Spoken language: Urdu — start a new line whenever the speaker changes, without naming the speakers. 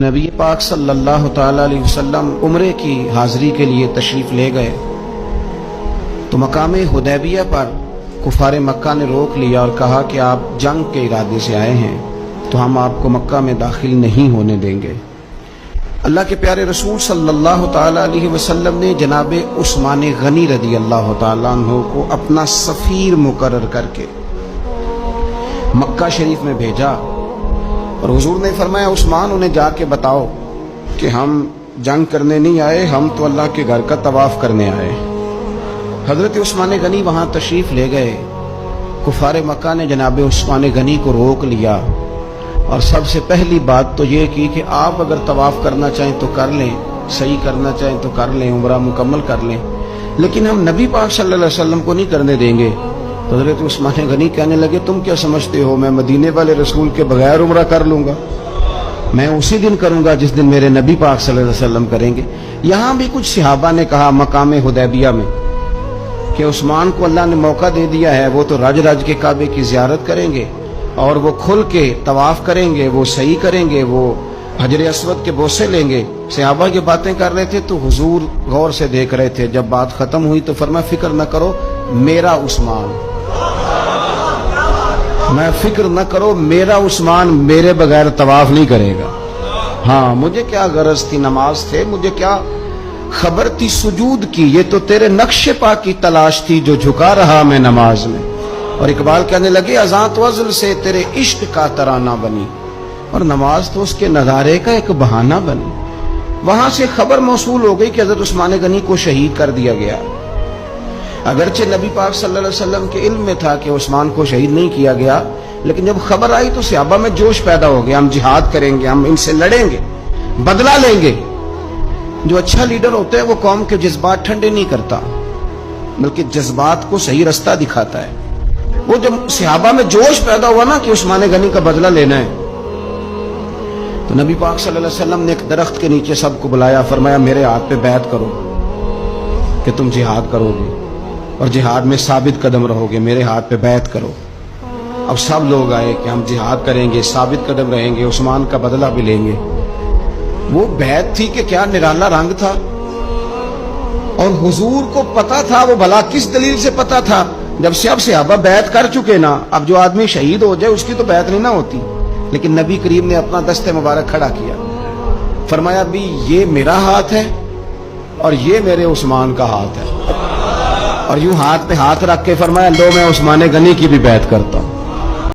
نبی پاک صلی اللہ تعالی علیہ وسلم عمرے کی حاضری کے لیے تشریف لے گئے تو مقام حدیبیہ پر کفار مکہ نے روک لیا اور کہا کہ آپ جنگ کے ارادے سے آئے ہیں تو ہم آپ کو مکہ میں داخل نہیں ہونے دیں گے۔ اللہ کے پیارے رسول صلی اللہ تعالی علیہ وسلم نے جناب عثمان غنی رضی اللہ تعالیٰ عنہ کو اپنا سفیر مقرر کر کے مکہ شریف میں بھیجا اور حضور نے فرمایا عثمان انہیں جا کے بتاؤ کہ ہم جنگ کرنے نہیں آئے، ہم تو اللہ کے گھر کا طواف کرنے آئے۔ حضرت عثمان غنی وہاں تشریف لے گئے۔ کفار مکہ نے جناب عثمان غنی کو روک لیا اور سب سے پہلی بات تو یہ کی کہ آپ اگر طواف کرنا چاہیں تو کر لیں، صحیح کرنا چاہیں تو کر لیں، عمرہ مکمل کر لیں، لیکن ہم نبی پاک صلی اللہ علیہ وسلم کو نہیں کرنے دیں گے۔ حضرت عثمان غنی کہنے لگے تم کیا سمجھتے ہو میں مدینے والے رسول کے بغیر عمرہ کر لوں گا؟ میں اسی دن کروں گا جس دن میرے نبی پاک صلی اللہ علیہ وسلم کریں گے۔ یہاں بھی کچھ صحابہ نے کہا مقام حدیبیہ میں کہ عثمان کو اللہ نے موقع دے دیا ہے، وہ تو رج رج کے کعبے کی زیارت کریں گے اور وہ کھل کے طواف کریں گے، وہ صحیح کریں گے، وہ حجر اسود کے بوسے لیں گے۔ صحابہ یہ باتیں کر رہے تھے تو حضور غور سے دیکھ رہے تھے۔ جب بات ختم ہوئی تو فرمایا فکر نہ کرو میرا عثمان، میں فکر نہ کرو میرا عثمان میرے بغیر طواف نہیں کرے گا۔ ہاں مجھے کیا غرض تھی نماز سے، مجھے کیا خبر تھی سجود کی، یہ تو تیرے نقش پا کی تلاش تھی جو جھکا رہا میں نماز میں۔ اور اقبال کہنے لگے اذاں تو ازل سے تیرے عشق کا ترانہ بنی، اور نماز تو اس کے نظارے کا ایک بہانہ بنی۔ وہاں سے خبر موصول ہو گئی کہ حضرت عثمان غنی کو شہید کر دیا گیا۔ اگرچہ نبی پاک صلی اللہ علیہ وسلم کے علم میں تھا کہ عثمان کو شہید نہیں کیا گیا، لیکن جب خبر آئی تو صحابہ میں جوش پیدا ہو گیا، ہم جہاد کریں گے، ہم ان سے لڑیں گے، بدلہ لیں گے۔ جو اچھا لیڈر ہوتا ہے وہ قوم کے جذبات ٹھنڈے نہیں کرتا بلکہ جذبات کو صحیح رستہ دکھاتا ہے۔ وہ جب صحابہ میں جوش پیدا ہوا نا کہ عثمان غنی کا بدلہ لینا ہے تو نبی پاک صلی اللہ علیہ وسلم نے ایک درخت کے نیچے سب کو بلایا، فرمایا میرے ہاتھ پہ بیعت کرو کہ تم جہاد کرو گے اور جہاد میں ثابت قدم رہو گے، میرے ہاتھ پہ بیعت کرو۔ اب سب لوگ آئے کہ ہم جہاد کریں گے، ثابت قدم رہیں گے، عثمان کا بدلہ بھی لیں گے۔ وہ بیعت تھی کہ کیا نرالا رنگ تھا، اور حضور کو پتا تھا، وہ بھلا کس دلیل سے پتا تھا؟ جب سے اب صحابہ بیعت کر چکے نا، اب جو آدمی شہید ہو جائے اس کی تو بیعت نہیں نہ ہوتی، لیکن نبی کریم نے اپنا دست مبارک کھڑا کیا، فرمایا بھی یہ میرا ہاتھ ہے اور یہ میرے عثمان کا ہاتھ ہے، اور یوں ہاتھ پہ ہاتھ رکھ کے فرمایا لو میں عثمان غنی کی بھی بیعت کرتا ہوں۔